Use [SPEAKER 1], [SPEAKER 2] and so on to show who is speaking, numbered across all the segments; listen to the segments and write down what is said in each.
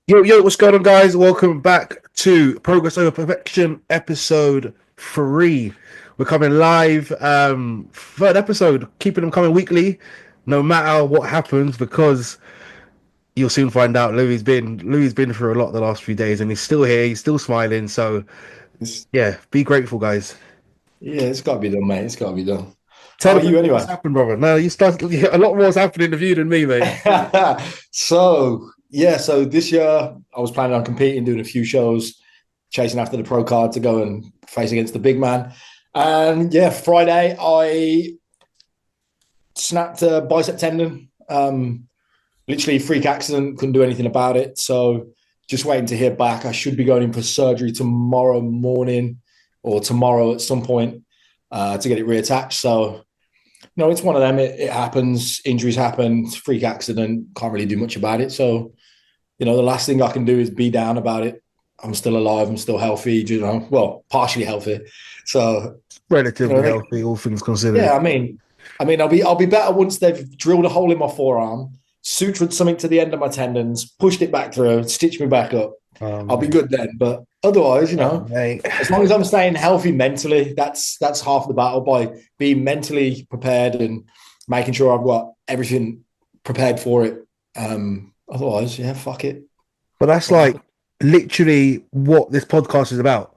[SPEAKER 1] Yo, what's going on, guys? Welcome back to Progress Over Perfection, episode 3. We're coming live, third episode, keeping them coming weekly, no matter what happens, because you'll soon find out Louis been through a lot the last few days, and he's still here, he's still smiling. So
[SPEAKER 2] It's,
[SPEAKER 1] yeah, be grateful, guys.
[SPEAKER 2] yeah, it's got to be done, mate. It's got to be done.
[SPEAKER 1] Tell
[SPEAKER 2] How are
[SPEAKER 1] them
[SPEAKER 2] you
[SPEAKER 1] what's
[SPEAKER 2] anyway?
[SPEAKER 1] happened, brother. No, you start. Yeah, a lot more's happening to you than me, mate.
[SPEAKER 2] So this year I was planning on competing, doing a few shows, chasing after the pro card to go and face against the big man. And yeah, Friday I snapped a bicep tendon. Literally freak accident, couldn't do anything about it. So just waiting to hear back. I should be going in for surgery tomorrow morning or tomorrow at some point to get it reattached. So no, it's one of them. It happens. Injuries happen. It's a freak accident. Can't really do much about it. So, the last thing I can do is be down about it. I'm still alive. I'm still healthy. Well, partially healthy. So,
[SPEAKER 1] Relatively
[SPEAKER 2] like,
[SPEAKER 1] healthy, all things considered.
[SPEAKER 2] yeah. I'll be better once they've drilled a hole in my forearm, sutured something to the end of my tendons, pushed it back through, stitched me back up. I'll be
[SPEAKER 1] Mate.
[SPEAKER 2] good then. But otherwise,
[SPEAKER 1] Mate.
[SPEAKER 2] as long as I'm staying healthy mentally, that's half the battle by being mentally prepared and making sure I've got everything prepared for it. Otherwise, yeah, fuck it.
[SPEAKER 1] But that's
[SPEAKER 2] Whatever.
[SPEAKER 1] like literally what this podcast is about.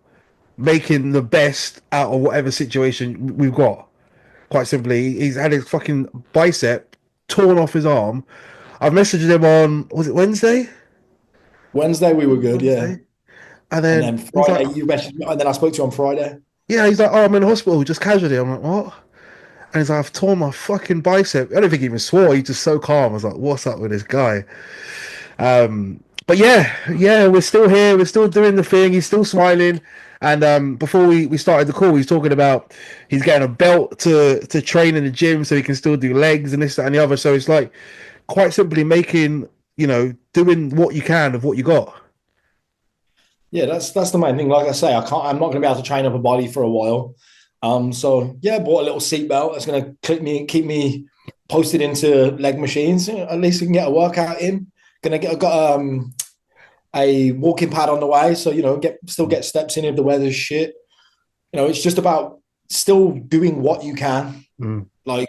[SPEAKER 1] Making the best out of whatever situation we've got. Quite simply, he's had his fucking bicep torn off his arm. I've messaged him on, was it Wednesday?
[SPEAKER 2] Wednesday we were good, yeah.
[SPEAKER 1] Wednesday. And
[SPEAKER 2] And
[SPEAKER 1] then
[SPEAKER 2] then
[SPEAKER 1] he's like,
[SPEAKER 2] Friday you mentioned, and then I spoke to you on Friday.
[SPEAKER 1] yeah, he's like, oh, I'm in the hospital, just casually. I'm like, what? And he's like, I've torn my fucking bicep. I don't think he even swore. He's just so calm. I was like, what's up with this guy? But yeah, we're still here. We're still doing the thing. He's still smiling. And before we started the call, he's talking about he's getting a belt to train in the gym so he can still do legs and this, that, and the other. So it's like quite simply making, doing what you can of what you got.
[SPEAKER 2] Yeah, that's the main thing. Like I say, I'm not gonna be able to train up a body for a while. So yeah, bought a little seatbelt that's gonna keep me posted into leg machines. At least I can get a workout in. I've got a walking pad on the way, so get steps in if the weather's shit. It's just about still doing what you can.
[SPEAKER 1] Mm.
[SPEAKER 2] Like,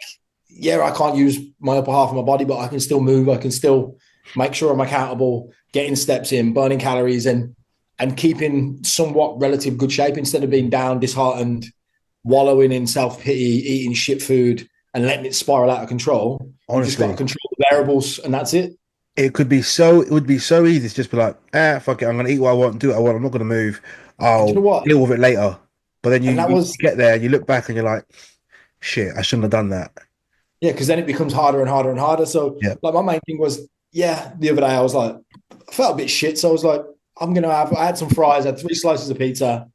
[SPEAKER 2] yeah, I can't use my upper half of my body, but I can still move. I can still make sure I'm accountable, getting steps in, burning calories, and keeping somewhat relative good shape instead of being down, disheartened, wallowing in self pity, eating shit food, and letting it spiral out of control. You just got to
[SPEAKER 1] Honestly,
[SPEAKER 2] control the variables, and that's it.
[SPEAKER 1] it would be so easy to just be like, fuck it, I'm gonna eat what I want, do what I want, I'm not gonna move.
[SPEAKER 2] And you
[SPEAKER 1] I'll
[SPEAKER 2] know what?
[SPEAKER 1] deal with it later. But then you,
[SPEAKER 2] And that
[SPEAKER 1] you
[SPEAKER 2] was
[SPEAKER 1] get there, you look back and you're like, shit, I shouldn't have done that.
[SPEAKER 2] Yeah, because then it becomes harder and harder and harder. So,
[SPEAKER 1] Yeah.
[SPEAKER 2] like, my main thing was, yeah, the other day I was like, I felt a bit shit. So I was like, I had some fries, I had 3 slices of pizza,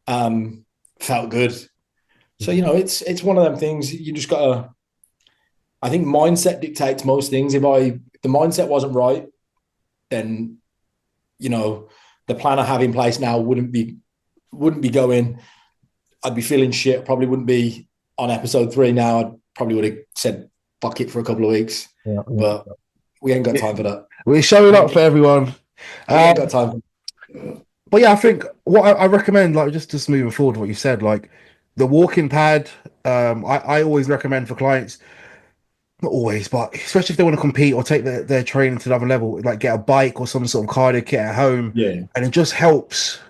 [SPEAKER 2] um, felt good. So, it's one of them things you just gotta, I think mindset dictates most things. If the mindset wasn't right, then, you know, the plan I have in place now wouldn't be going. I'd be feeling shit. Probably wouldn't be on episode 3 now. I probably would have said fuck it for a couple of weeks,
[SPEAKER 1] Yeah,
[SPEAKER 2] but we ain't got
[SPEAKER 1] yeah.
[SPEAKER 2] time for that.
[SPEAKER 1] We're showing
[SPEAKER 2] We
[SPEAKER 1] up
[SPEAKER 2] ain't,
[SPEAKER 1] for everyone.
[SPEAKER 2] we ain't
[SPEAKER 1] Um,
[SPEAKER 2] got time. For
[SPEAKER 1] but yeah, I think what I recommend, like just moving forward, what you said, like the walking pad. I always recommend for clients, not always, but especially if they want to compete or take their training to another level, like get a bike or some sort of cardio kit at home,
[SPEAKER 2] Yeah,
[SPEAKER 1] and it just helps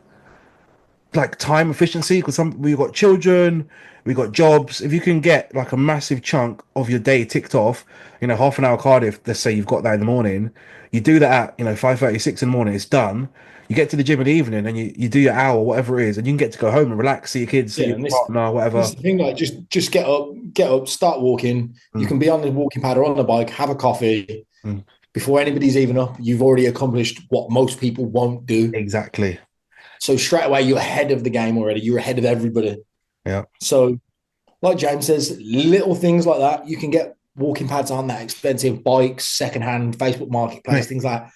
[SPEAKER 1] like time efficiency because we've got children, we've got jobs. If you can get like a massive chunk of your day ticked off, half an hour cardio, let's say you've got that in the morning, you do that at 5:36 in the morning, it's done. You get to the gym in the evening and you do your hour, whatever it is, and you can get to go home and relax, see your kids, see
[SPEAKER 2] yeah,
[SPEAKER 1] your
[SPEAKER 2] and
[SPEAKER 1] partner,
[SPEAKER 2] this
[SPEAKER 1] whatever.
[SPEAKER 2] is the thing. Like, just get up, start walking. You
[SPEAKER 1] Mm,
[SPEAKER 2] can be on the walking pad or on the bike, have a coffee
[SPEAKER 1] mm.
[SPEAKER 2] before anybody's even up. You've already accomplished what most people won't do.
[SPEAKER 1] Exactly.
[SPEAKER 2] So straight away, you're ahead of the game already. You're ahead of everybody.
[SPEAKER 1] Yeah.
[SPEAKER 2] So, like James says, little things like that, you can get walking pads on that expensive, bikes, secondhand, Facebook Marketplace,
[SPEAKER 1] Mate,
[SPEAKER 2] things like that.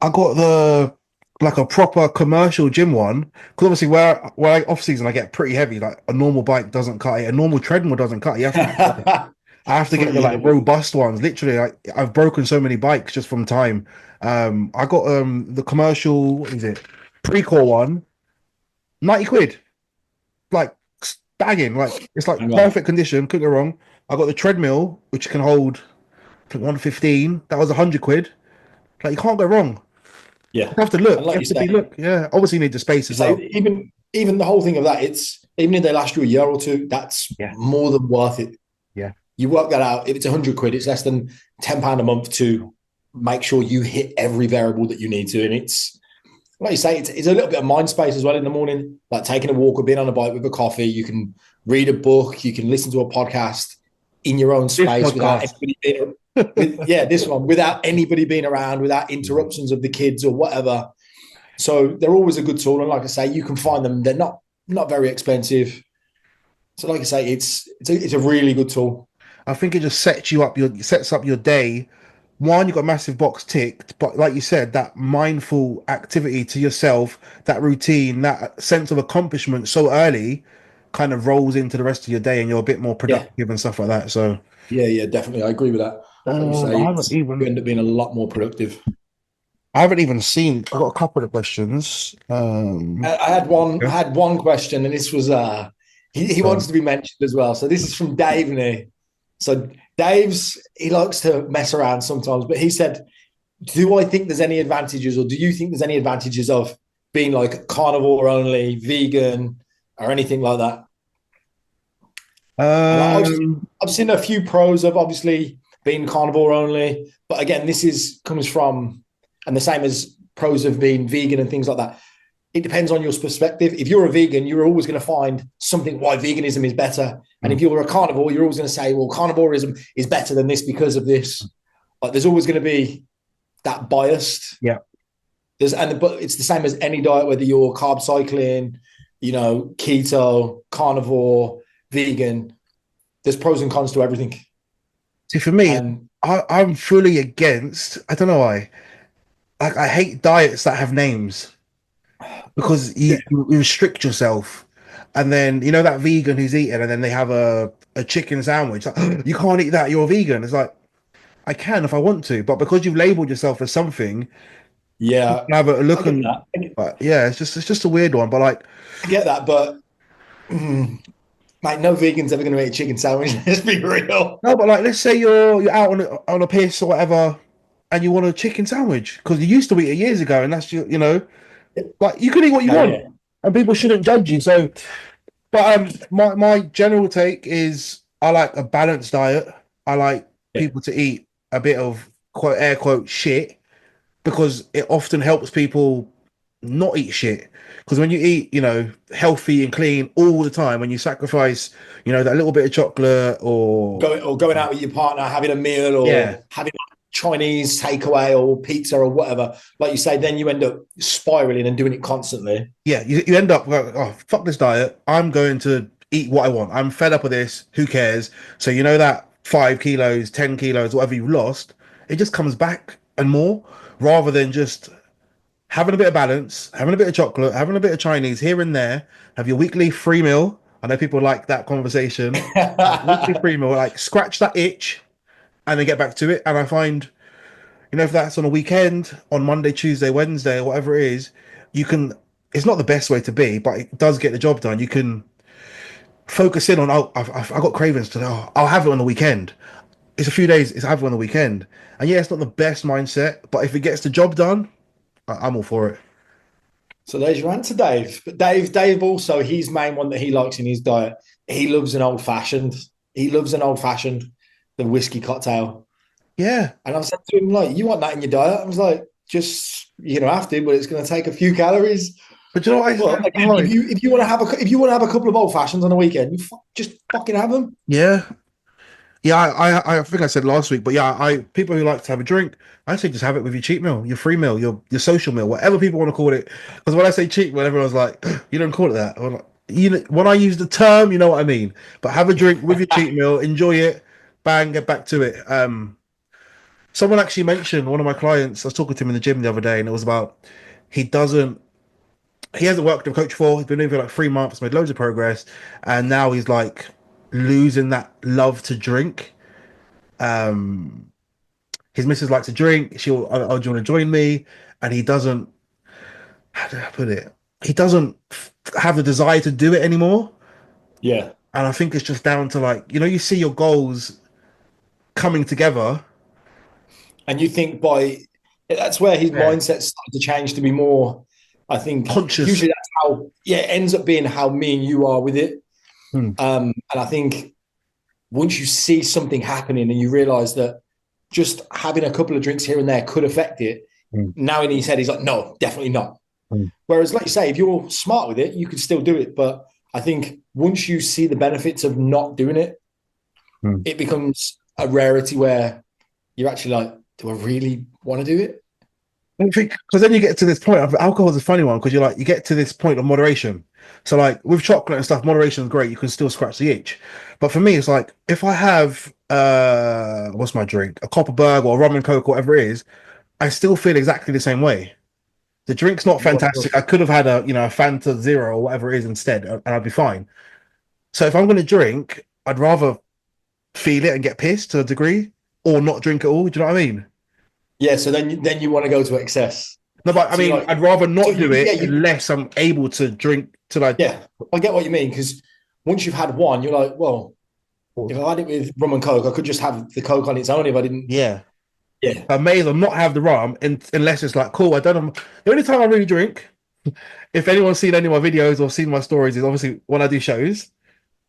[SPEAKER 1] I got the like a proper commercial gym one because obviously where I off season I get pretty heavy. Like a normal bike doesn't cut it, a normal treadmill doesn't cut it. You have to. I have to get the
[SPEAKER 2] Pretty
[SPEAKER 1] like
[SPEAKER 2] heavy.
[SPEAKER 1] robust ones. Literally, I've broken so many bikes just from time. I got the commercial, what is it? Pre-core one, 90 quid. Like bagging, like it's like
[SPEAKER 2] Hang on.
[SPEAKER 1] perfect condition, couldn't go wrong. I got the treadmill, which can hold I think 115. That was 100 quid. Like you can't go wrong.
[SPEAKER 2] Yeah.
[SPEAKER 1] You have to
[SPEAKER 2] And
[SPEAKER 1] look. You
[SPEAKER 2] like you
[SPEAKER 1] have to be
[SPEAKER 2] say,
[SPEAKER 1] look. Yeah. Obviously you need the space as well.
[SPEAKER 2] even the whole thing of that, it's even if they last you a year or two, that's
[SPEAKER 1] Yeah.
[SPEAKER 2] more than worth it.
[SPEAKER 1] Yeah.
[SPEAKER 2] You work that out. If it's 100 quid, it's less than £10 a month to make sure you hit every variable that you need to. And it's like you say, it's a little bit of mind space as well in the morning, like taking a walk or being on a bike with a coffee. You can read a book, you can listen to a podcast in your own
[SPEAKER 1] This
[SPEAKER 2] space without
[SPEAKER 1] podcast.
[SPEAKER 2] anybody being this one without anybody being around, without interruptions of the kids or whatever. So they're always a good tool. And like I say, you can find them. They're not very expensive. So like I say, it's a really good tool.
[SPEAKER 1] I think it just sets up your day. One, you got a massive box ticked, but like you said, that mindful activity to yourself, that routine, that sense of accomplishment so early kind of rolls into the rest of your day and you're a bit more
[SPEAKER 2] Yeah,
[SPEAKER 1] productive and stuff like that. So
[SPEAKER 2] yeah, definitely. I agree with that. Like you
[SPEAKER 1] I
[SPEAKER 2] say,
[SPEAKER 1] haven't
[SPEAKER 2] you
[SPEAKER 1] even
[SPEAKER 2] end up being a lot more productive.
[SPEAKER 1] I haven't even seen I got a couple of questions.
[SPEAKER 2] I had one. I
[SPEAKER 1] Yeah.
[SPEAKER 2] had one question, and this was he
[SPEAKER 1] So
[SPEAKER 2] wants to be mentioned as well. So this is from Dave, and so he likes to mess around sometimes, but he said, "Do I think there's any advantages, or do you think there's any advantages of being like carnivore only, vegan, or anything like that?" And
[SPEAKER 1] um
[SPEAKER 2] I've seen a few pros of obviously being carnivore only, but again, this is comes from and the same as pros of being vegan and things like that. It depends on your perspective. If you're a vegan, you're always going to find something why veganism is better. And if
[SPEAKER 1] mm,
[SPEAKER 2] you're a carnivore, you're always going to say, well, carnivorism is better than this because of this. Like there's always going to be that biased.
[SPEAKER 1] yeah.
[SPEAKER 2] But it's the same as any diet, whether you're carb cycling, keto, carnivore, vegan. There's pros and cons to everything.
[SPEAKER 1] See for me,
[SPEAKER 2] And
[SPEAKER 1] I'm fully against I don't know why. Like I hate diets that have names because
[SPEAKER 2] yeah,
[SPEAKER 1] you restrict yourself. And then that vegan who's eating, and then they have a chicken sandwich. Like, you can't eat that. You're a vegan. It's like I can if I want to, but because you've labeled yourself as something, you
[SPEAKER 2] yeah,
[SPEAKER 1] can have a
[SPEAKER 2] I
[SPEAKER 1] look
[SPEAKER 2] get
[SPEAKER 1] and.
[SPEAKER 2] that.
[SPEAKER 1] But yeah, it's just a weird one. But like,
[SPEAKER 2] I get that, but mate, no vegan's ever going to eat a chicken sandwich. Let's be real.
[SPEAKER 1] no, but like, let's say you're out on a piss or whatever, and you want a chicken sandwich because you used to eat it years ago, and that's like you can eat what you
[SPEAKER 2] No,
[SPEAKER 1] want,
[SPEAKER 2] yeah,
[SPEAKER 1] and people shouldn't judge you. So, but my general take is I like a balanced diet. I like
[SPEAKER 2] yeah.
[SPEAKER 1] people to eat a bit of quote air quote shit because it often helps people not eat shit. Because when you eat, healthy and clean all the time, when you sacrifice, that little bit of chocolate or
[SPEAKER 2] Going out with your partner, having a meal,
[SPEAKER 1] yeah,
[SPEAKER 2] or having Chinese takeaway or pizza or whatever, like you say, then you end up spiraling and doing it constantly.
[SPEAKER 1] yeah, you end up like, oh fuck this diet. I'm going to eat what I want. I'm fed up with this. Who cares? So that 5 kilos, 10 kilos, whatever you've lost, it just comes back and more, rather than just having a bit of balance, having a bit of chocolate, having a bit of Chinese here and there. Have your weekly free meal. I know people like that conversation. Weekly free meal, like scratch that itch and then get back to it. And I find, if that's on a weekend, on Monday, Tuesday, Wednesday, or whatever it is, you can. It's not the best way to be, but it does get the job done. You can focus in on. Oh, I've got cravings today. Oh, I'll have it on the weekend. It's a few days. It's have it on the weekend. And yeah, it's not the best mindset, but if it gets the job done, I'm all for it.
[SPEAKER 2] So there's your answer, Dave. But Dave also, his main one that he likes in his diet, he loves an old fashioned. He loves an old fashioned, the whiskey cocktail.
[SPEAKER 1] Yeah,
[SPEAKER 2] And I've said to him, like, you want that in your diet? I was like, just you're gonna have to, but it's gonna take a few calories.
[SPEAKER 1] but you know what?
[SPEAKER 2] But again, if you want to have a couple of old fashions on a weekend, just fucking have them.
[SPEAKER 1] Yeah, yeah. I think I said last week, but yeah, I people who like to have a drink, I say just have it with your cheat meal, your free meal, your social meal, whatever people want to call it. Because when I say cheat meal, everyone's like, you don't call it that. I'm like, when I use the term, you know what I mean. But have a drink with your cheat meal, enjoy it, bang, get back to it. Someone actually mentioned one of my clients. I was talking to him in the gym the other day, and it was about he doesn't he hasn't worked with a coach before. He's been doing it for like 3 months, made loads of progress, and now he's like losing that love to drink. His missus likes to drink. She'll, oh, do you want to join me? And he doesn't, how do I put it? He doesn't have the desire to do it anymore.
[SPEAKER 2] Yeah.
[SPEAKER 1] And I think it's just down to like, you see your goals coming together.
[SPEAKER 2] And you think by that's where his
[SPEAKER 1] Yeah.
[SPEAKER 2] mindset started to change to be more, I think
[SPEAKER 1] Conscious.
[SPEAKER 2] usually that's how, yeah, it ends up being how me and you are with it.
[SPEAKER 1] Hmm.
[SPEAKER 2] And I think once you see something happening and you realize that just having a couple of drinks here and there could affect it,
[SPEAKER 1] Hmm.
[SPEAKER 2] now in his head, he's like, no, definitely not.
[SPEAKER 1] Hmm.
[SPEAKER 2] Whereas, like you say, if you're smart with it, you could still do it. But I think once you see the benefits of not doing it,
[SPEAKER 1] Hmm.
[SPEAKER 2] it becomes a rarity where you're actually like, do I really want to do it?
[SPEAKER 1] I think because then you get to this point of alcohol is a funny one because you get to this point of moderation. So like with chocolate and stuff, moderation is great. You can still scratch the itch. But for me, it's like if I have what's my drink? A Copperberg or a rum and coke, whatever it is, I still feel exactly the same way. The drink's not fantastic. I could have had a Fanta Zero or whatever it is instead, and I'd be fine. So if I'm going to drink, I'd rather feel it and get pissed to a degree, or not drink at all. Do you know what I mean?
[SPEAKER 2] Yeah. So then you want to go to excess.
[SPEAKER 1] No, but I
[SPEAKER 2] So you're
[SPEAKER 1] mean,
[SPEAKER 2] like,
[SPEAKER 1] I'd rather
[SPEAKER 2] so
[SPEAKER 1] not do
[SPEAKER 2] yeah,
[SPEAKER 1] it unless I'm able to drink to like.
[SPEAKER 2] yeah. I get what you mean because once you've had one, you're like, well, if I had it with rum and coke, I could just have the coke on its own if I didn't.
[SPEAKER 1] Yeah,
[SPEAKER 2] Yeah.
[SPEAKER 1] I may as well not have the rum unless it's like cool. I don't know. The only time I really drink, if anyone's seen any of my videos or seen my stories, is obviously when I do shows.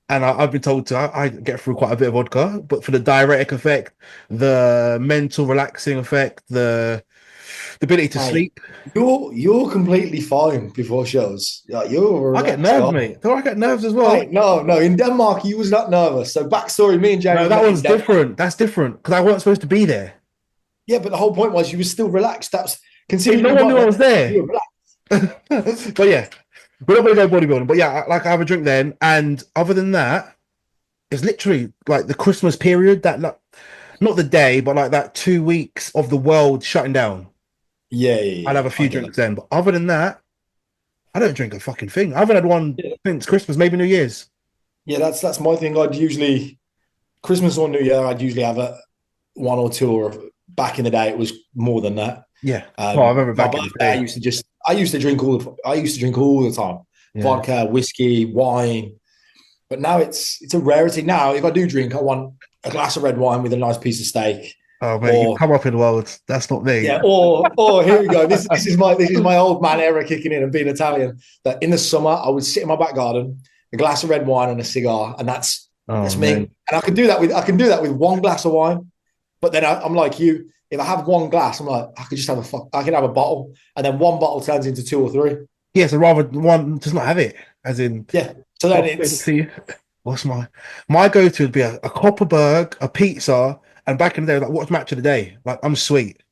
[SPEAKER 1] And I've been told I get through quite a bit of vodka, but for the diuretic effect, the mental relaxing effect, the ability to
[SPEAKER 2] Hey,
[SPEAKER 1] sleep.
[SPEAKER 2] you're completely fine before shows. Like, you're a
[SPEAKER 1] I get
[SPEAKER 2] relaxed
[SPEAKER 1] nerves,
[SPEAKER 2] guy.
[SPEAKER 1] mate. Do I get nerves as well?
[SPEAKER 2] Right, no. In Denmark, you was not nervous. So backstory, me and
[SPEAKER 1] No,
[SPEAKER 2] James
[SPEAKER 1] that
[SPEAKER 2] met in
[SPEAKER 1] one's
[SPEAKER 2] Denmark.
[SPEAKER 1] different. That's different because I wasn't supposed to be there.
[SPEAKER 2] Yeah, but the whole point was you were still relaxed. That's
[SPEAKER 1] Hey,
[SPEAKER 2] considering
[SPEAKER 1] no
[SPEAKER 2] you
[SPEAKER 1] one
[SPEAKER 2] weren't
[SPEAKER 1] knew I
[SPEAKER 2] there,
[SPEAKER 1] was
[SPEAKER 2] you
[SPEAKER 1] there.
[SPEAKER 2] were relaxed.
[SPEAKER 1] But yeah, we're not gonna go bodybuilding. But yeah, like I have a drink then, and other than that, it's literally like the Christmas period. That like, not the day, but like that 2 weeks of the world shutting down. I'd have a
[SPEAKER 2] I
[SPEAKER 1] few
[SPEAKER 2] get that.
[SPEAKER 1] drinks then, but other than that, I don't drink a fucking thing. I haven't had one
[SPEAKER 2] Yeah,
[SPEAKER 1] since Christmas, maybe New Year's.
[SPEAKER 2] yeah, that's my thing. I'd usually Christmas or New Year, I'd usually have a one or two, or back in the day, it was more than that.
[SPEAKER 1] Yeah. Oh, I remember
[SPEAKER 2] My
[SPEAKER 1] back in the
[SPEAKER 2] birthday,
[SPEAKER 1] day.
[SPEAKER 2] I used to drink all the time,
[SPEAKER 1] Yeah.
[SPEAKER 2] vodka, whiskey, wine. But now it's a rarity. Now, if I do drink, I want a glass of red wine with a nice piece of steak,
[SPEAKER 1] Oh, mate, you
[SPEAKER 2] or
[SPEAKER 1] come up in the world. That's not me.
[SPEAKER 2] yeah, or here we go. This is my old man era kicking in and being Italian. That in the summer I would sit in my back garden, a glass of red wine and a cigar, and
[SPEAKER 1] Oh,
[SPEAKER 2] that's me.
[SPEAKER 1] mate.
[SPEAKER 2] And I can do that with one glass of wine. But then I'm like you. If I have one glass, I'm like I can have a bottle, and then one bottle turns into two or three.
[SPEAKER 1] Yeah, so rather one does not have it, as in.
[SPEAKER 2] Yeah. So then
[SPEAKER 1] Oh,
[SPEAKER 2] it's
[SPEAKER 1] see, what's my go-to would be a Copperberg, a pizza, and back in the day, like what's match of the day? Like I'm sweet,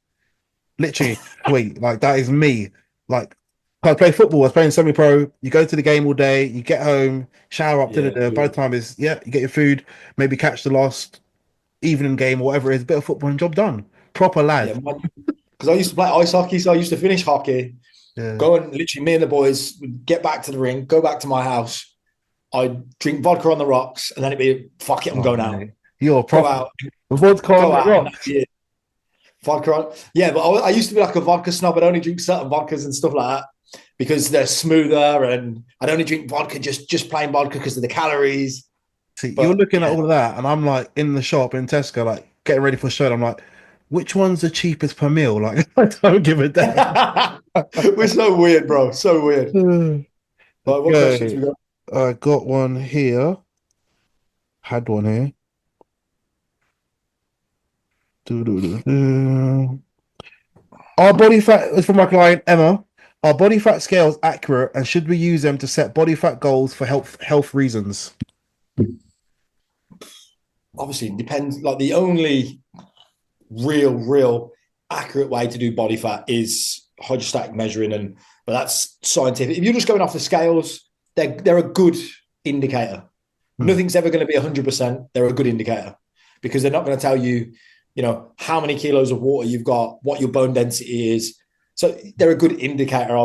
[SPEAKER 1] literally sweet. Like that is me. Like I play football. I was playing semi-pro. You go to the game all day. You get home, shower up to
[SPEAKER 2] yeah,
[SPEAKER 1] the. By the time is yeah, you get your food. Maybe catch the last evening game or whatever it is. Bit of football and job done. Proper
[SPEAKER 2] yeah.
[SPEAKER 1] lad.
[SPEAKER 2] Because I used to play ice hockey, so I used to finish hockey,
[SPEAKER 1] Yeah.
[SPEAKER 2] go and literally me and the boys would get back to the rink, go back to my house. I'd drink vodka on the rocks, and then it'd be fuck it, I'm
[SPEAKER 1] Oh,
[SPEAKER 2] going out.
[SPEAKER 1] mate. You're
[SPEAKER 2] Go
[SPEAKER 1] proper.
[SPEAKER 2] out,
[SPEAKER 1] Vodka on
[SPEAKER 2] go
[SPEAKER 1] the
[SPEAKER 2] out, and that'd
[SPEAKER 1] rocks.
[SPEAKER 2] be it. Vodka on, yeah. But I used to be like a vodka snob. I'd only drink certain vodkas and stuff like that because they're smoother, and I'd only drink vodka just plain vodka because of the calories.
[SPEAKER 1] See, you're
[SPEAKER 2] But
[SPEAKER 1] looking at
[SPEAKER 2] yeah,
[SPEAKER 1] all of that, and I'm like in the shop in Tesco, like getting ready for a show. And I'm like, which one's the cheapest per meal? Like, I don't give a damn.
[SPEAKER 2] we're so weird, bro. So weird. But what questions we
[SPEAKER 1] Okay,
[SPEAKER 2] got?
[SPEAKER 1] I got one here. Had one here. Doo-doo-doo-doo. Are body fat is from my client Emma. Are body fat scales accurate, and should we use them to set body fat goals for health reasons?
[SPEAKER 2] Obviously, it depends. Like the only real accurate way to do body fat is hydrostatic measuring, but that's scientific. If you're just going off the scales, they're a good indicator.
[SPEAKER 1] Hmm.
[SPEAKER 2] Nothing's ever going to be 100%. They're a good indicator because they're not going to tell you, how many kilos of water you've got, what your bone density is. So they're a good indicator,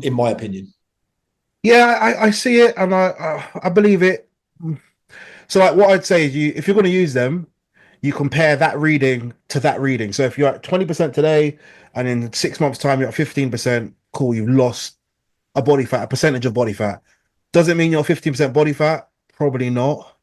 [SPEAKER 2] in my opinion.
[SPEAKER 1] Yeah, I see it and I believe it. So like what I'd say is if you're going to use them, you compare that reading to that reading. So if you're at 20% today, and in 6 months' time you're at 15%, cool, you've lost a body fat, a percentage of body fat. Does it mean you're 15% body fat? Probably not.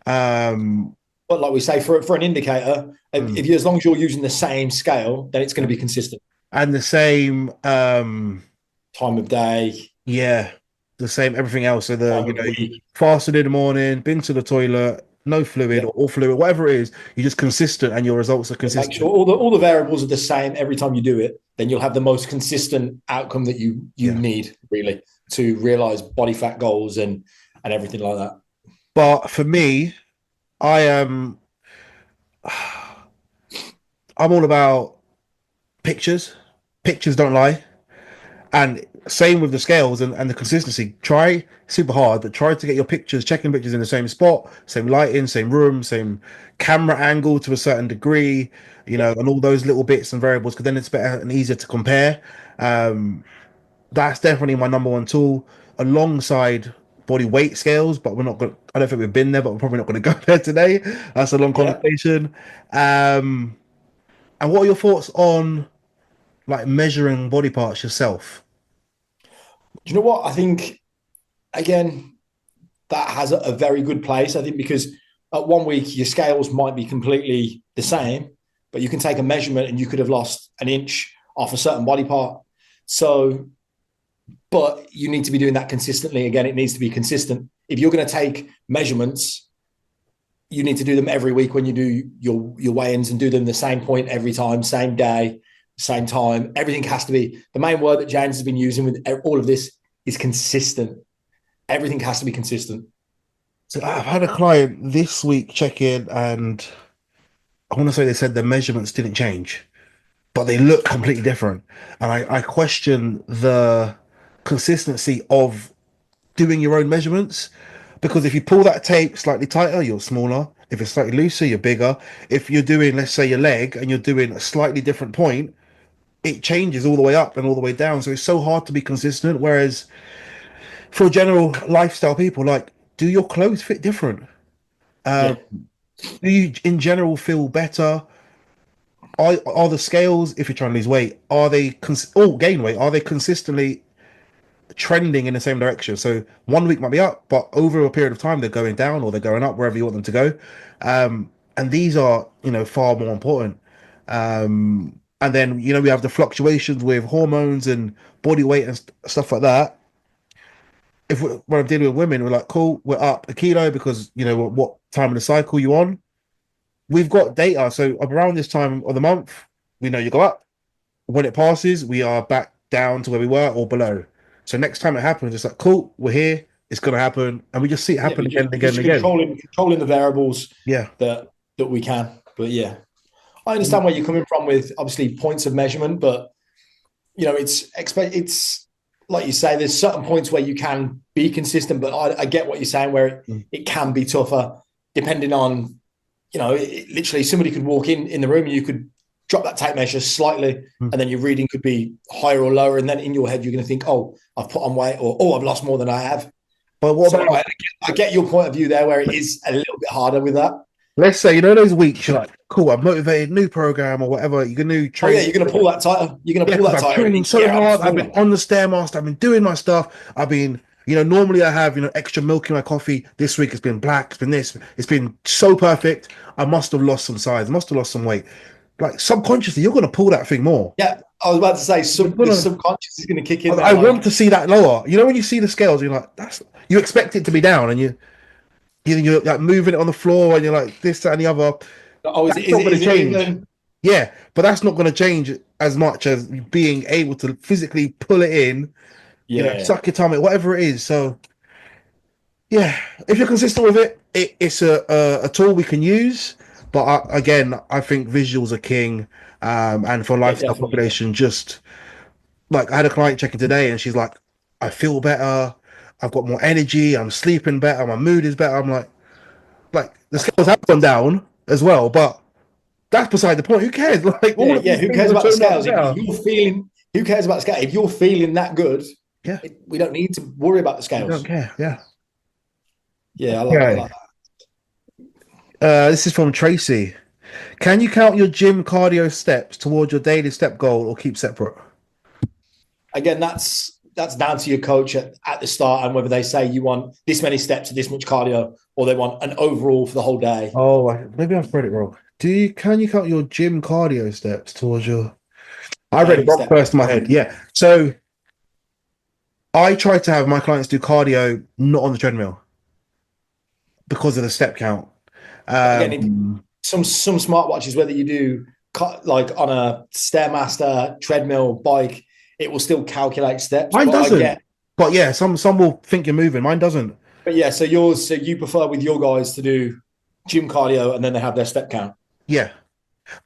[SPEAKER 1] Um,
[SPEAKER 2] But like we say, for an indicator,
[SPEAKER 1] mm,
[SPEAKER 2] if you, as long as you're using the same scale, then it's going
[SPEAKER 1] yeah.
[SPEAKER 2] to be consistent.
[SPEAKER 1] And the same,
[SPEAKER 2] Time of day,
[SPEAKER 1] yeah, the same everything else. So
[SPEAKER 2] time of
[SPEAKER 1] you
[SPEAKER 2] week.
[SPEAKER 1] fasted in the morning, been to the toilet, no fluid
[SPEAKER 2] Yeah.
[SPEAKER 1] or all fluid, whatever it is, you're just consistent and your results are
[SPEAKER 2] Make sure
[SPEAKER 1] consistent.
[SPEAKER 2] all the variables are the same every time you do it. Then you'll have the most consistent outcome that you
[SPEAKER 1] Yeah.
[SPEAKER 2] need really to realize body fat goals and everything like that.
[SPEAKER 1] But for me, I am I'm all about pictures. Pictures don't lie. And same with the scales and the consistency. Try super hard, but try to get your pictures, checking pictures in the same spot, same lighting, same room, same camera angle to a certain degree,
[SPEAKER 2] Yeah,
[SPEAKER 1] and all those little bits and variables, because then it's better and easier to compare. Um, that's definitely my number one tool alongside body weight scales, but we're not going I don't think we've been there, but we're probably not going to go there today. That's a long
[SPEAKER 2] yeah.
[SPEAKER 1] conversation. Um, and what are your thoughts on like measuring body parts yourself?
[SPEAKER 2] Do you know what I think? Again, that has a very good place. I think because at 1 week your scales might be completely the same, but you can take a measurement and you could have lost an inch off a certain body part. So, but you need to be doing that consistently. Again, it needs to be consistent. If you're going to take measurements, you need to do them every week when you do your weigh-ins and do them the same point every time, same day, same time. Everything has to be the main word that James has been using with all of this is consistent. Everything has to be consistent.
[SPEAKER 1] So I've had a client this week check in, and I want to say they said the measurements didn't change, but they look completely different. And I question the consistency of doing your own measurements because if you pull that tape slightly tighter, you're smaller. If it's slightly looser, you're bigger. If you're doing, let's say, your leg and you're doing a slightly different point, it changes all the way up and all the way down. So it's so hard to be consistent. Whereas for general lifestyle people, like, do your clothes fit different? Um,
[SPEAKER 2] Yeah,
[SPEAKER 1] do you, in general, feel better? Are the scales, if you're trying to lose weight, are they gain weight? Are they consistently trending in the same direction? So 1 week might be up, but over a period of time they're going down or they're going up wherever you want them to go. And these are, far more important. And then we have the fluctuations with hormones and body weight and stuff like that. When I'm dealing with women, we're like, cool, we're up a kilo because what time of the cycle you on. We've got data. So around this time of the month, we know you go up. When it passes, we are back down to where we were or below. So next time it happens, it's like, cool, we're here. It's going to happen. And we just see it
[SPEAKER 2] yeah.
[SPEAKER 1] happen again and again and
[SPEAKER 2] Just
[SPEAKER 1] again.
[SPEAKER 2] controlling the variables
[SPEAKER 1] Yeah.
[SPEAKER 2] that we can. But yeah, I understand where you're coming from with obviously points of measurement, but it's like you say, there's certain points where you can be consistent, but I get what you're saying where it can be tougher depending on, literally somebody could walk in the room and you could drop that tape measure slightly and then your reading could be higher or lower. And then in your head, you're going to think, oh, I've put on weight or, oh, I've lost more than I have.
[SPEAKER 1] But what
[SPEAKER 2] So
[SPEAKER 1] about,
[SPEAKER 2] I get your point of view there where it is a little bit harder with that.
[SPEAKER 1] let's say, those weeks you're like, cool, I'm motivated, new program or whatever, you're going to
[SPEAKER 2] Oh yeah,
[SPEAKER 1] train.
[SPEAKER 2] you're going to pull that tighter. You're going to
[SPEAKER 1] Yeah,
[SPEAKER 2] pull
[SPEAKER 1] because
[SPEAKER 2] that
[SPEAKER 1] I'm
[SPEAKER 2] tighter.
[SPEAKER 1] training so
[SPEAKER 2] Yeah, I'm
[SPEAKER 1] hard. I've been
[SPEAKER 2] smaller.
[SPEAKER 1] on the Stairmaster. I've been doing my stuff. I've been, normally I have, extra milk in my coffee. This week it's been black. It's been this. It's been so perfect. I must have lost some size. I must have lost some weight. Like subconsciously, you're going to pull that thing more.
[SPEAKER 2] Yeah, I was about to say
[SPEAKER 1] You're
[SPEAKER 2] the
[SPEAKER 1] gonna,
[SPEAKER 2] subconscious is going to kick in there.
[SPEAKER 1] I want
[SPEAKER 2] Like,
[SPEAKER 1] to see that lower. When you see the scales, you're like, you expect it to be down and you're like moving it on the floor and you're like this, that, and the other.
[SPEAKER 2] oh,
[SPEAKER 1] That's not going to
[SPEAKER 2] is it
[SPEAKER 1] change.
[SPEAKER 2] even?
[SPEAKER 1] Yeah, but that's not going to change as much as being able to physically pull it in,
[SPEAKER 2] Yeah,
[SPEAKER 1] suck your tummy, whatever it is. So yeah, if you're consistent with it, it's a tool we can use. But again, I think visuals are king. And for
[SPEAKER 2] yeah,
[SPEAKER 1] lifestyle
[SPEAKER 2] definitely.
[SPEAKER 1] population, just like I had a client checking today, and she's like, "I feel better. I've got more energy. I'm sleeping better. My mood is better." I'm like the
[SPEAKER 2] That's
[SPEAKER 1] scales have
[SPEAKER 2] fine.
[SPEAKER 1] gone down as well, but that's beside the point. Who cares? Like
[SPEAKER 2] Yeah,
[SPEAKER 1] all of
[SPEAKER 2] yeah.
[SPEAKER 1] these
[SPEAKER 2] Who
[SPEAKER 1] things
[SPEAKER 2] cares
[SPEAKER 1] are
[SPEAKER 2] about the
[SPEAKER 1] so much
[SPEAKER 2] scales? If
[SPEAKER 1] better.
[SPEAKER 2] you're feeling, who cares about the scale? If you're feeling that good,
[SPEAKER 1] Yeah,
[SPEAKER 2] we don't need to worry about the
[SPEAKER 1] you don't
[SPEAKER 2] scales.
[SPEAKER 1] care. Yeah.
[SPEAKER 2] Yeah, I
[SPEAKER 1] Okay.
[SPEAKER 2] like that.
[SPEAKER 1] This is from Tracy. Can you count your gym cardio steps towards your daily step goal or keep separate?
[SPEAKER 2] Again, that's down to your coach at the start and whether they say you want this many steps or this much cardio, or they want an overall for the whole day.
[SPEAKER 1] Oh, maybe I've read it wrong. Can you count your gym cardio steps towards your? I read it
[SPEAKER 2] Daily
[SPEAKER 1] wrong
[SPEAKER 2] step.
[SPEAKER 1] first in my head. Yeah. So I try to have my clients do cardio not on the treadmill because of the step count.
[SPEAKER 2] But again,
[SPEAKER 1] Um,
[SPEAKER 2] some smartwatches, whether you do like on a Stairmaster, treadmill, bike, it will still calculate steps.
[SPEAKER 1] Mine
[SPEAKER 2] But I
[SPEAKER 1] doesn't.
[SPEAKER 2] get,
[SPEAKER 1] But yeah, some will think you're moving. Mine doesn't.
[SPEAKER 2] but yeah, so you prefer with your guys to do gym cardio and then they have their step count.
[SPEAKER 1] Yeah.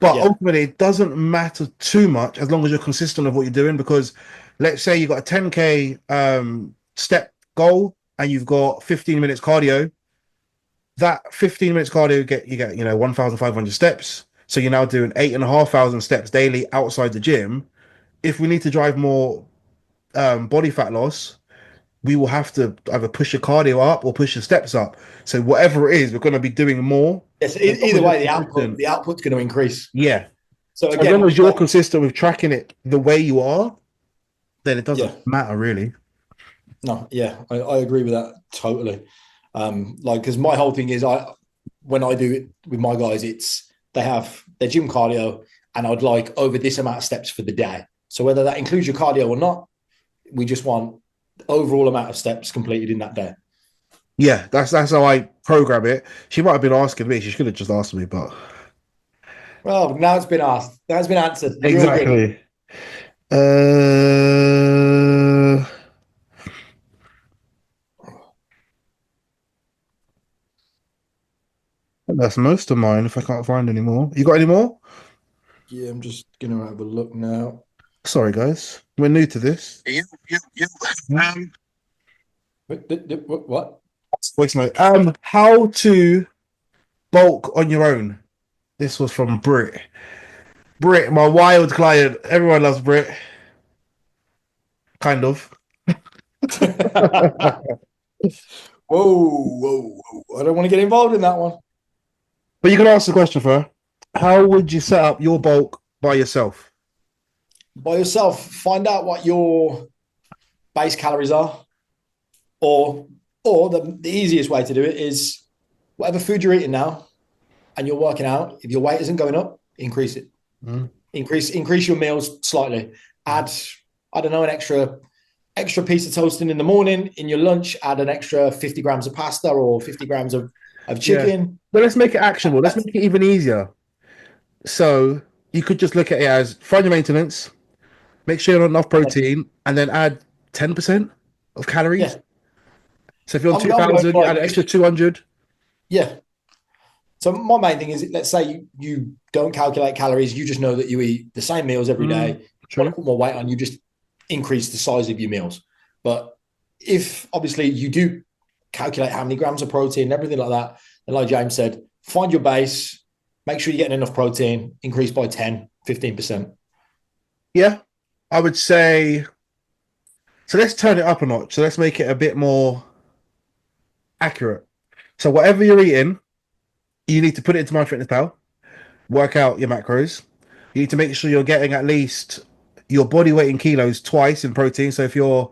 [SPEAKER 1] But
[SPEAKER 2] Yeah,
[SPEAKER 1] ultimately, it doesn't matter too much as long as you're consistent of what you're doing. Because let's say you've got a 10K step goal and you've got 15 minutes cardio. That 15 minutes cardio you get 1,500 steps. So you're now doing 8,500 steps daily outside the gym. If we need to drive more body fat loss, we will have to either push your cardio up or push your steps up. So whatever it is, we're going to be doing more.
[SPEAKER 2] yes.
[SPEAKER 1] As long
[SPEAKER 2] Either
[SPEAKER 1] as you're
[SPEAKER 2] way,
[SPEAKER 1] consistent.
[SPEAKER 2] the output's going to increase.
[SPEAKER 1] Yeah.
[SPEAKER 2] So
[SPEAKER 1] So as long
[SPEAKER 2] again,
[SPEAKER 1] as you're consistent with tracking it the way you are, then it
[SPEAKER 2] yeah,
[SPEAKER 1] doesn't matter really.
[SPEAKER 2] no, yeah, I agree with that totally. Like, because my whole thing is, when I do it with my guys, it's they have their gym cardio, and I'd like over this amount of steps for the day. So whether that includes your cardio or not, we just want the overall amount of steps completed in that day.
[SPEAKER 1] Yeah, that's how I program it. She might have been asking me. She should have just asked me, but
[SPEAKER 2] Well, now it's been asked. Now it's been answered. You're all good.
[SPEAKER 1] exactly. Uh, that's most of mine. If I can't find any more, you got any more?
[SPEAKER 2] Yeah, I'm just gonna have a look now.
[SPEAKER 1] Sorry, guys, we're new to this.
[SPEAKER 2] What?
[SPEAKER 1] Voice note. How to bulk on your own. This was from Brit. Brit, my wild client. Everyone loves Brit. Kind of.
[SPEAKER 2] Whoa! I don't want to get involved in that one.
[SPEAKER 1] But you can ask the question for her. How would you set up your bulk by yourself?
[SPEAKER 2] By yourself, find out what your base calories are, or the easiest way to do it is whatever food you're eating now, and you're working out. If your weight isn't going up, increase it.
[SPEAKER 1] Mm.
[SPEAKER 2] Increase your meals slightly. Add, I don't know, an extra piece of toasting in the morning. In your lunch, add an extra 50 grams of pasta or 50 grams of chicken.
[SPEAKER 1] Yeah. But let's make it actionable. Let's make it even easier. So you could just look at it as find your maintenance, make sure you're on enough protein, and then add 10% of calories.
[SPEAKER 2] Yeah.
[SPEAKER 1] So if you're on
[SPEAKER 2] I'm going
[SPEAKER 1] 2,000, you add
[SPEAKER 2] like
[SPEAKER 1] an extra 200.
[SPEAKER 2] yeah. So my main thing is, let's say you don't calculate calories, you just know that you eat the same meals every day. You want to put more weight on, you just increase the size of your meals. But if obviously you do calculate how many grams of protein and everything like that, then like James said, find your base, make sure you're getting enough protein, increase by 10, 15%.
[SPEAKER 1] Yeah, I would say. So let's turn it up a notch. So let's make it a bit more accurate. So whatever you're eating, you need to put it into MyFitnessPal, work out your macros. You need to make sure you're getting at least your body weight in kilos twice in protein. So if you're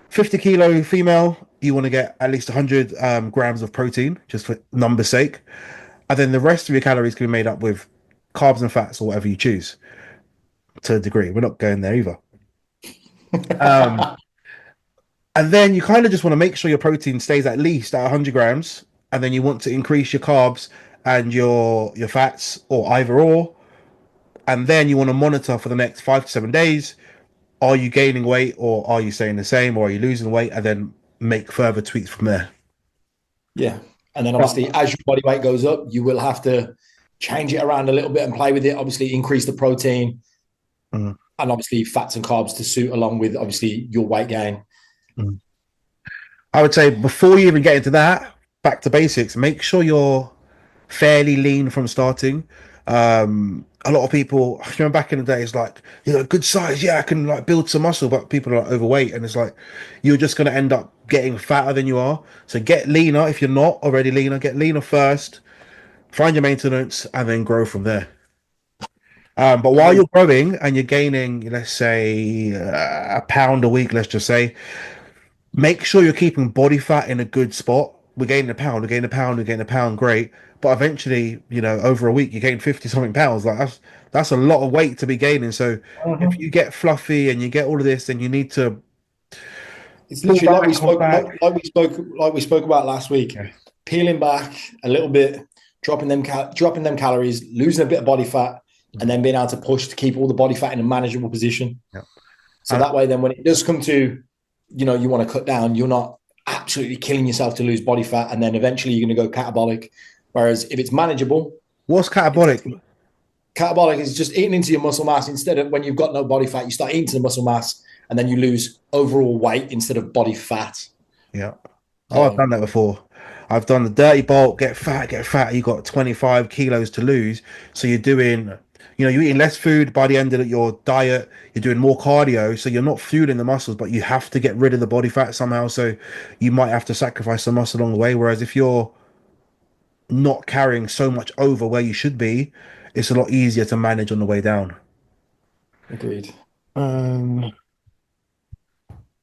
[SPEAKER 1] 50 kilo female, you want to get at least 100 grams of protein, just for numbers' sake. And then the rest of your calories can be made up with carbs and fats or whatever you choose to a degree. We're not going there either. Um, and then you kind of just want to make sure your protein stays at least at 100 grams. And then you want to increase your carbs and your fats or either or. And then you want to monitor for the next 5 to 7 days. Are you gaining weight or are you staying the same or are you losing weight? And then make further tweaks from there.
[SPEAKER 2] Yeah. And then obviously, as your body weight goes up, you will have to change it around a little bit and play with it. Obviously, increase the protein and obviously fats and carbs to suit along with obviously your weight gain.
[SPEAKER 1] I would say before you even get into that, back to basics, make sure you're fairly lean from starting. A lot of people, I remember back in the day, it's like, you know, good size, yeah, I can like build some muscle, but people are like overweight, and it's like you're just going to end up getting fatter than you are. So get leaner if you're not already leaner, get leaner first, find your maintenance, and then grow from there. But while
[SPEAKER 2] Agreed.
[SPEAKER 1] you're growing and you're gaining, let's say, a pound a week, let's just say, make sure you're keeping body fat in a good spot. We're gaining a pound, we're gaining a pound, we're gaining a pound, great. But eventually, over a week, you gain 50 something pounds. Like that's a lot of weight to be gaining. So if
[SPEAKER 2] Mhm.
[SPEAKER 1] you get fluffy and you get all of this, then you need to
[SPEAKER 2] It's
[SPEAKER 1] pull
[SPEAKER 2] literally
[SPEAKER 1] back on fat.
[SPEAKER 2] like we spoke about last week.
[SPEAKER 1] Yeah.
[SPEAKER 2] Peeling back a little bit, dropping them calories, losing a bit of body fat, and then being able to push to keep all the body fat in a manageable position.
[SPEAKER 1] Yeah.
[SPEAKER 2] So
[SPEAKER 1] And
[SPEAKER 2] that way, then when it does come to, you want to cut down, you're not absolutely killing yourself to lose body fat, and then eventually you're going to go catabolic. Whereas if it's manageable,
[SPEAKER 1] what's
[SPEAKER 2] it's
[SPEAKER 1] catabolic?
[SPEAKER 2] catabolic is just eating into your muscle mass instead of when you've got no body fat, you start eating to the muscle mass, and then you lose overall weight instead of body fat.
[SPEAKER 1] Yeah. Oh, I've done
[SPEAKER 2] So
[SPEAKER 1] that before. I've done the dirty bulk, get fat, get fat. You got 25 kilos to lose. So you're doing, you're eating less food by the end of your diet. You're doing more cardio. So you're not fueling the muscles, but you have to get rid of the body fat somehow. So you might have to sacrifice some muscle along the way. Whereas if you're not carrying so much over where you should be, it's a lot easier to manage on the way down.
[SPEAKER 2] agreed.
[SPEAKER 1] Um,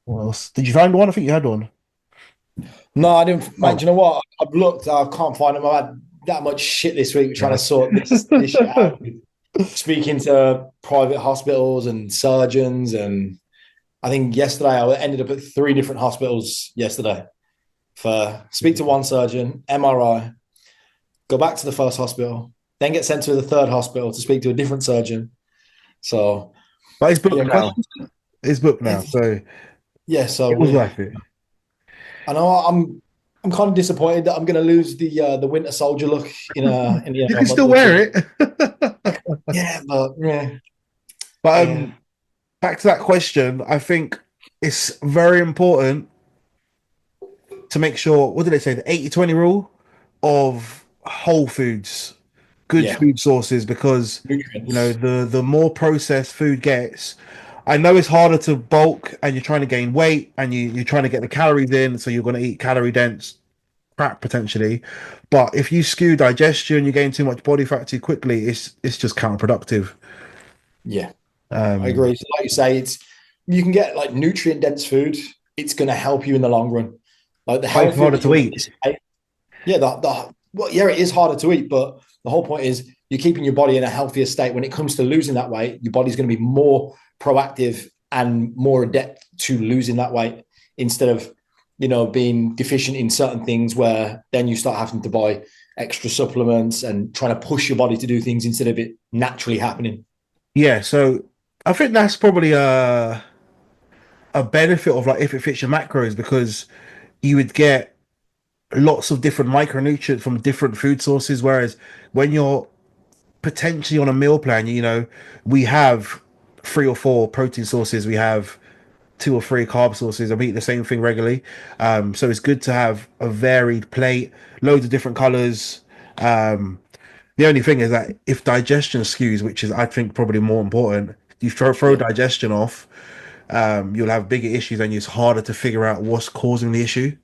[SPEAKER 1] what else? Did you find one? I think you had one.
[SPEAKER 2] No, I didn't, mate.
[SPEAKER 1] Oh,
[SPEAKER 2] Do you know what? I've looked, I can't find them. I've had that much shit this week trying
[SPEAKER 1] yeah.
[SPEAKER 2] to sort this shit out. Speaking to private hospitals and surgeons, and I think yesterday I ended up at 3 different hospitals yesterday. For speak to one surgeon, MRI, go back to the first hospital, then get sent to the third hospital to speak to a different surgeon. So
[SPEAKER 1] But it's
[SPEAKER 2] yeah,
[SPEAKER 1] booked now. It's booked now. So
[SPEAKER 2] yeah. So
[SPEAKER 1] it was worth it.
[SPEAKER 2] I know I'm kind of disappointed that I'm going to lose the Winter Soldier look in
[SPEAKER 1] You
[SPEAKER 2] a
[SPEAKER 1] can
[SPEAKER 2] month
[SPEAKER 1] still
[SPEAKER 2] or two.
[SPEAKER 1] wear it.
[SPEAKER 2] Yeah, but yeah,
[SPEAKER 1] But
[SPEAKER 2] yeah,
[SPEAKER 1] back to that question, I think it's very important to make sure, what did they say, the 80-20 rule of whole foods, good
[SPEAKER 2] yeah.
[SPEAKER 1] food sources, because
[SPEAKER 2] Nutrients.
[SPEAKER 1] the more processed food gets, I know it's harder to bulk and you're trying to gain weight and you're trying to get the calories in, so you're going to eat calorie dense crap potentially. But if you skew digestion, you gain too much body fat too quickly, it's just counterproductive.
[SPEAKER 2] Yeah, I
[SPEAKER 1] Um,
[SPEAKER 2] agree. So like you say, it's you can get like nutrient dense food. It's going to help you in the long run. Like the
[SPEAKER 1] but it's
[SPEAKER 2] healthier
[SPEAKER 1] harder
[SPEAKER 2] that
[SPEAKER 1] to
[SPEAKER 2] you
[SPEAKER 1] eat.
[SPEAKER 2] anticipate. Yeah, well, yeah, it is harder to eat, but the whole point is you're keeping your body in a healthier state. When it comes to losing that weight, your body's going to be more proactive and more adept to losing that weight instead of being deficient in certain things where then you start having to buy extra supplements and trying to push your body to do things instead of it naturally happening.
[SPEAKER 1] Yeah, so I think that's probably a benefit of like if it fits your macros because you would get lots of different micronutrients from different food sources. Whereas when you're potentially on a meal plan, we have 3 or 4 protein sources, we have 2 or 3 carb sources, and we eat the same thing regularly. So it's good to have a varied plate, loads of different colors. The only thing is that if digestion skews, which is I think probably more important, you throw
[SPEAKER 2] Yeah.
[SPEAKER 1] digestion off, you'll have bigger issues and it's harder to figure out what's causing the issue.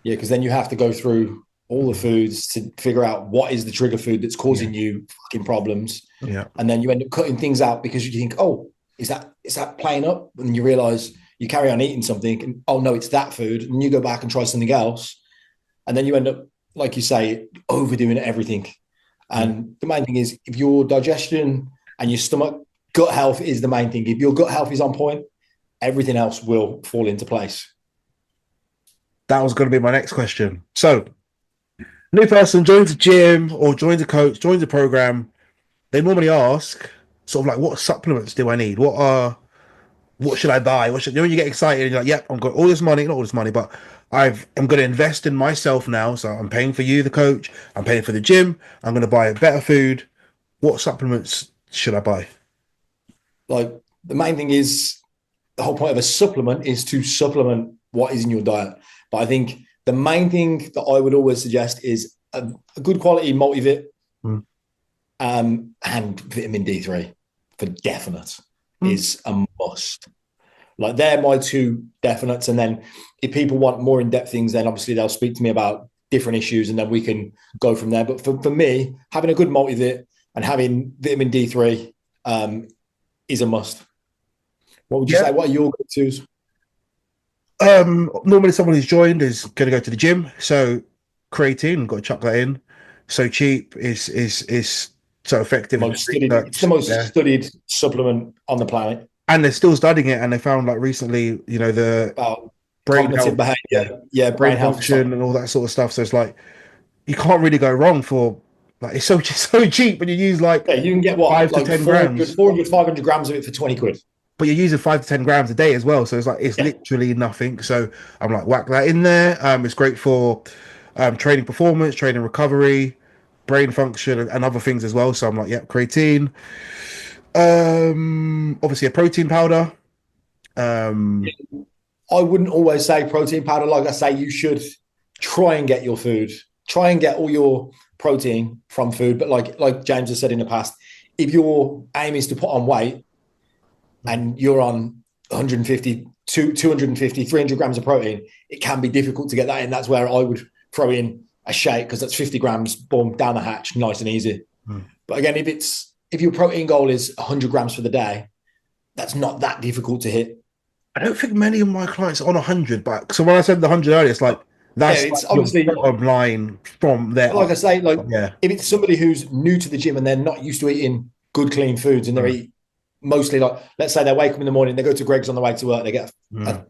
[SPEAKER 2] Yeah, because then you have to go through all the foods to figure out what is the trigger food that's
[SPEAKER 1] Yeah,
[SPEAKER 2] causing you fucking problems.
[SPEAKER 1] yeah,
[SPEAKER 2] And then you end up cutting things out because you think, oh, is that playing up? And you realize you carry on eating something and oh no, it's that food. And you go back and try something else. And then you end up, like you say, overdoing everything.
[SPEAKER 1] yeah.
[SPEAKER 2] And the main thing is if your digestion and your stomach, gut health is the main thing. If your gut health is on point, everything else will fall into place.
[SPEAKER 1] That was going to be my next question. So, new person joins the gym or joins a coach, joins a program. They normally ask, sort of like, what supplements do I need? What should I buy? When you get excited, and you're like, yep, I've got all this money, not all this money, but I'm going to invest in myself now. So I'm paying for you, the coach. I'm paying for the gym. I'm going to buy better food. What supplements should I buy?
[SPEAKER 2] Like the main thing is the whole point of a supplement is to supplement what is in your diet. But I think the main thing that I would always suggest is a good quality multivit
[SPEAKER 1] Mm.
[SPEAKER 2] and vitamin D3 for definite
[SPEAKER 1] Mm.
[SPEAKER 2] is a must. Like they're my two definites. And then if people want more in-depth things, then obviously they'll speak to me about different issues, and then we can go from there. But for me, having a good multivit and having vitamin D3 is a must. What would you say? What are your go-tos?
[SPEAKER 1] Normally someone who's joined is going to go to the gym, so creatine, got to chuck that in. So cheap is so effective.
[SPEAKER 2] It's the most studied supplement on the planet,
[SPEAKER 1] and they're still studying it. And they found like recently, the
[SPEAKER 2] about
[SPEAKER 1] brain
[SPEAKER 2] cognitive
[SPEAKER 1] health,
[SPEAKER 2] behavior,
[SPEAKER 1] brain function, and all that sort of stuff. So it's like you can't really go wrong for like it's so cheap when you use like
[SPEAKER 2] you can get what
[SPEAKER 1] 5 to 10 grams,
[SPEAKER 2] 400, 500 grams of it for 20 quid.
[SPEAKER 1] But you're using 5 to 10 grams a day as well, so it's like it's literally nothing. So I'm like whack that in there. It's great for training performance, training recovery, brain function, and other things as well. So I'm like, creatine. Obviously a protein powder.
[SPEAKER 2] I wouldn't always say protein powder. Like I say, you should try and get your food, try and get all your protein from food. But like James has said in the past, if your aim is to put on weight and you're on 150, 250, 300 grams of protein, it can be difficult to get that in. That's where I would throw in a shake, because that's 50 grams, boom, down the hatch, nice and easy. But again, if your protein goal is 100 grams for the day, that's not that difficult to hit.
[SPEAKER 1] I don't think many of my clients are on 100, but so when I said the 100 earlier, it's like that's
[SPEAKER 2] it's
[SPEAKER 1] like
[SPEAKER 2] obviously
[SPEAKER 1] your line from there.
[SPEAKER 2] Like I say, if it's somebody who's new to the gym and they're not used to eating good, clean foods, and they're eating mostly like, let's say they wake up in the morning, they go to Greg's on the way to work, they get a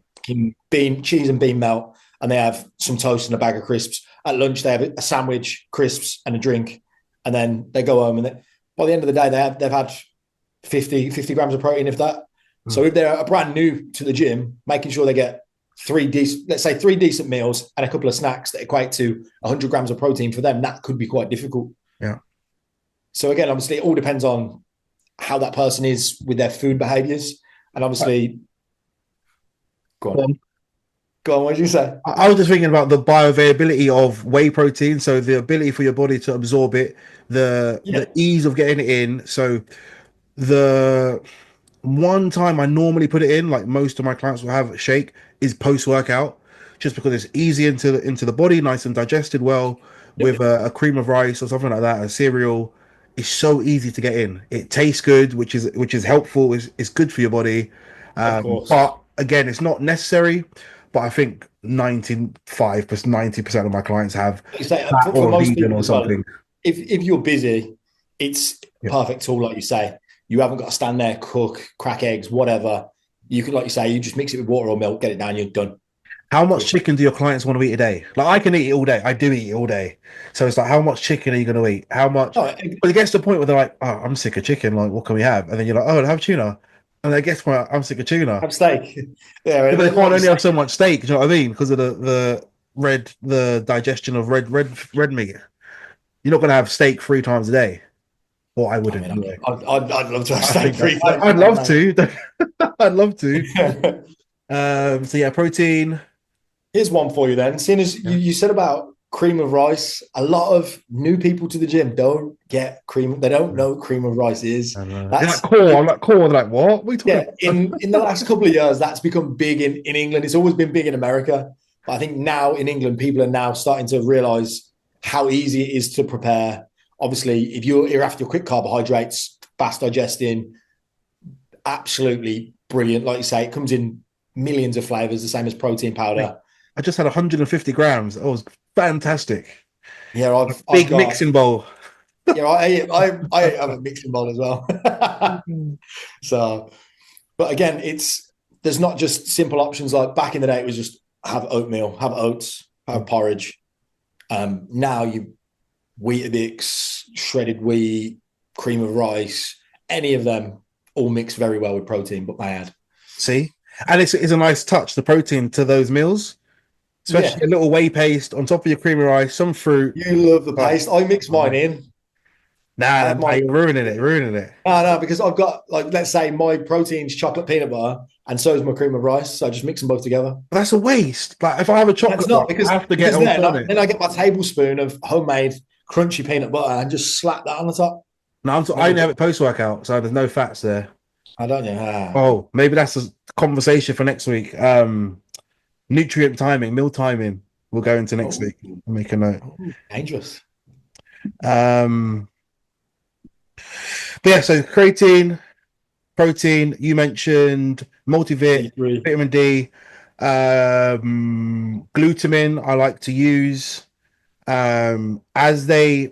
[SPEAKER 2] cheese and bean melt, and they have some toast and a bag of crisps. At lunch, they have a sandwich, crisps, and a drink, and then they go home. And by the end of the day, they've had 50 grams of protein, if that. So if they're brand new to the gym, making sure they get three decent meals and a couple of snacks that equate to 100 grams of protein, for them, that could be quite difficult.
[SPEAKER 1] Yeah.
[SPEAKER 2] So again, obviously, it all depends on how that person is with their food behaviors. And obviously, go on, what did you say?
[SPEAKER 1] I was just thinking about the bioavailability of whey protein. So the ability for your body to absorb it, the ease of getting it in. So the one time I normally put it in, like most of my clients will have a shake, is post-workout, just because it's easy into the body, nice and digested well, with a cream of rice or something like that, a cereal. It's so easy to get in. It tastes good, which is helpful. It's good for your body. But again, it's not necessary. But I think 90% of my clients have that
[SPEAKER 2] for most people
[SPEAKER 1] or something.
[SPEAKER 2] If you're busy, it's a perfect tool, like you say. You haven't got to stand there, cook, crack eggs, whatever. You can, like you say, you just mix it with water or milk, get it down, you're done.
[SPEAKER 1] How much chicken do your clients want to eat a day? Like, I can eat it all day. I do eat it all day. So it's like, how much chicken are you going to eat? How much? But it gets to the point where they're like, oh, I'm sick of chicken. Like, what can we have? And then you're like, oh, have tuna. And I guess I'm sick of tuna.
[SPEAKER 2] Have steak.
[SPEAKER 1] But they can't only have so much steak. Do you know what I mean? Because of the digestion of red meat. You're not going to have steak 3 times a day. Or I wouldn't.
[SPEAKER 2] I'd love to have steak 3 times.
[SPEAKER 1] I'd love to. I'd love to. So yeah, protein.
[SPEAKER 2] Here's one for you then. Seeing as you said about cream of rice, a lot of new people to the gym don't get cream. They don't know what cream of rice is.
[SPEAKER 1] That's core. I'm like core. They're like, what? We talking about?
[SPEAKER 2] In the last couple of years, that's become big in England. It's always been big in America. But I think now in England, people are now starting to realize how easy it is to prepare. Obviously, if you're after quick carbohydrates, fast digesting, absolutely brilliant. Like you say, it comes in millions of flavors, the same as protein powder.
[SPEAKER 1] I just had 150 grams. It was fantastic.
[SPEAKER 2] Yeah, I've
[SPEAKER 1] big mixing bowl.
[SPEAKER 2] Yeah, I have a mixing bowl as well. So, but again, there's not just simple options. Like back in the day, it was just have oatmeal, have oats, have porridge. Now you Weetabix, shredded wheat, cream of rice, any of them all mix very well with protein, but bad.
[SPEAKER 1] See? And it's a nice touch, the protein to those meals. Especially a little whey paste on top of your cream of rice, some fruit.
[SPEAKER 2] You love the paste. I mix mine in.
[SPEAKER 1] Nah, you're ruining it.
[SPEAKER 2] No, because I've got, like, let's say my protein's chocolate peanut butter and so is my cream of rice. So I just mix them both together.
[SPEAKER 1] But that's a waste. Like if I have a chocolate
[SPEAKER 2] bar, because
[SPEAKER 1] I have to get
[SPEAKER 2] then I get my tablespoon of homemade crunchy peanut butter and just slap that on the top.
[SPEAKER 1] No, I only have it post-workout, so there's no fats there.
[SPEAKER 2] I don't know.
[SPEAKER 1] Oh, maybe that's a conversation for next week. Nutrient timing, meal timing. We'll go into next
[SPEAKER 2] Oh,
[SPEAKER 1] week. I'll make a note.
[SPEAKER 2] dangerous.
[SPEAKER 1] Um, but yeah, so creatine, protein. You mentioned multivit,
[SPEAKER 2] D3.
[SPEAKER 1] vitamin D, glutamine. I like to use as their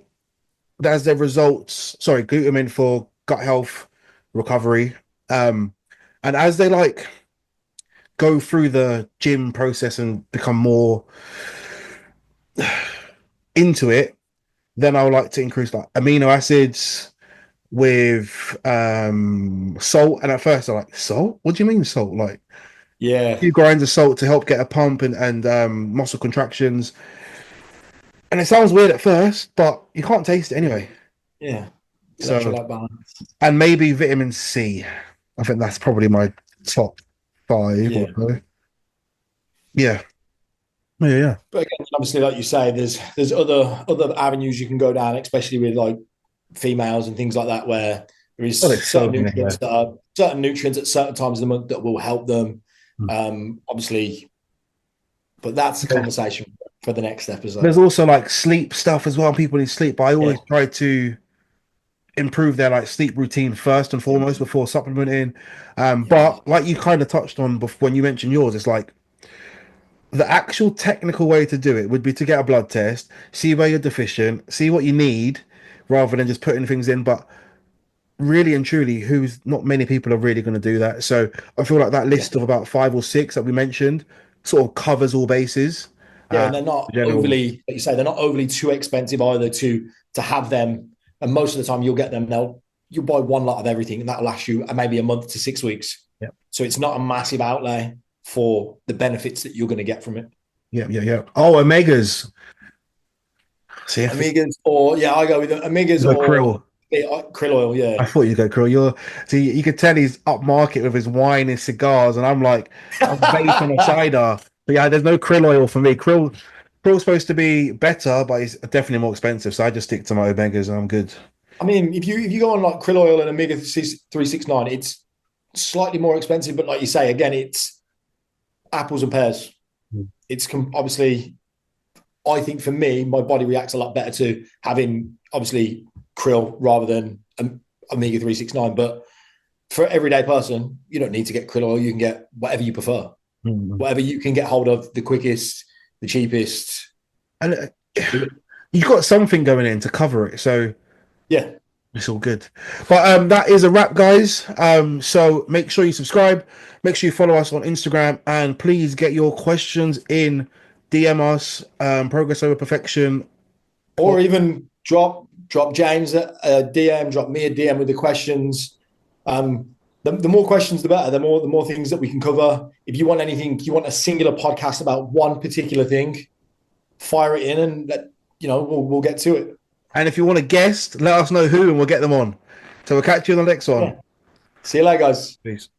[SPEAKER 1] results. Sorry, glutamine for gut health recovery. Um, and as they like go through the gym process and become more into it, then I would like to increase like amino acids with salt. And at first I like salt. What do you mean salt? Like a
[SPEAKER 2] Yeah,
[SPEAKER 1] few grinds of salt to help get a pump and muscle contractions. And it sounds weird at first, but you can't taste it anyway.
[SPEAKER 2] yeah.
[SPEAKER 1] So
[SPEAKER 2] Electrolyte balance.
[SPEAKER 1] and maybe vitamin C. I think that's probably my top five or
[SPEAKER 2] Yeah.
[SPEAKER 1] so. Yeah. Yeah, yeah.
[SPEAKER 2] But again, obviously, like you say, there's other avenues you can go down, especially with like females and things like that, where there
[SPEAKER 1] Oh,
[SPEAKER 2] is
[SPEAKER 1] there's so
[SPEAKER 2] certain
[SPEAKER 1] many.
[SPEAKER 2] nutrients that are certain nutrients at certain times of the month that will help them.
[SPEAKER 1] Yeah.
[SPEAKER 2] Obviously, but that's a conversation for the next episode.
[SPEAKER 1] There's also like sleep stuff as well. People need sleep, but I
[SPEAKER 2] Yeah,
[SPEAKER 1] always try to improve their like sleep routine first and foremost before supplementing.
[SPEAKER 2] yeah,
[SPEAKER 1] But like you kind of touched on before when you mentioned yours, it's like the actual technical way to do it would be to get a blood test, see where you're deficient, see what you need, rather than just putting things in. But really and truly, who's not many people are really going to do that. So I feel like that
[SPEAKER 2] yeah,
[SPEAKER 1] list of about five or six that we mentioned sort of covers all bases.
[SPEAKER 2] yeah. And they're not
[SPEAKER 1] General,
[SPEAKER 2] overly, like you say, they're not overly too expensive either to have them. And most of the time, you'll get them. You'll buy one lot of everything, and that'll last you maybe a month to 6 weeks.
[SPEAKER 1] yeah,
[SPEAKER 2] So it's not a massive outlay for the benefits that you're going to get from it.
[SPEAKER 1] yeah, yeah, yeah. Oh, omegas. See, if
[SPEAKER 2] Amigas or yeah, I go with Amigas
[SPEAKER 1] the
[SPEAKER 2] or
[SPEAKER 1] krill.
[SPEAKER 2] krill oil.
[SPEAKER 1] I
[SPEAKER 2] Yeah,
[SPEAKER 1] thought you'd go krill. You're see, you could tell he's upmarket with his wine, his cigars, and I'm like, I'm based on a cider. But yeah, there's no krill oil for me. Krill's supposed to be better, but it's definitely more expensive. So I just stick to my omegas and I'm good.
[SPEAKER 2] I mean, if you go on like krill oil and Omega 369, it's slightly more expensive, but like you say, again, it's apples and pears.
[SPEAKER 1] Mm.
[SPEAKER 2] It's obviously, I think for me, my body reacts a lot better to having obviously krill rather than Omega 369. But for everyday person, you don't need to get krill oil. You can get whatever you prefer,
[SPEAKER 1] Mm.
[SPEAKER 2] whatever you can get hold of, the quickest, the cheapest.
[SPEAKER 1] And you've got something going in to cover it, so
[SPEAKER 2] Yeah.
[SPEAKER 1] it's all good. But that is a wrap, guys. So make sure you subscribe, make sure you follow us on Instagram, and please get your questions in. DM us, Progress Over Perfection.
[SPEAKER 2] Or even drop James a DM, drop me a DM with the questions. The more questions, the better. The more things that we can cover. If you want anything, you want a singular podcast about one particular thing, fire it in, and we'll get to it.
[SPEAKER 1] And if you want a guest, let us know who, and we'll get them on. So we'll catch you on the next one.
[SPEAKER 2] Yeah. See you later, guys.
[SPEAKER 1] Peace.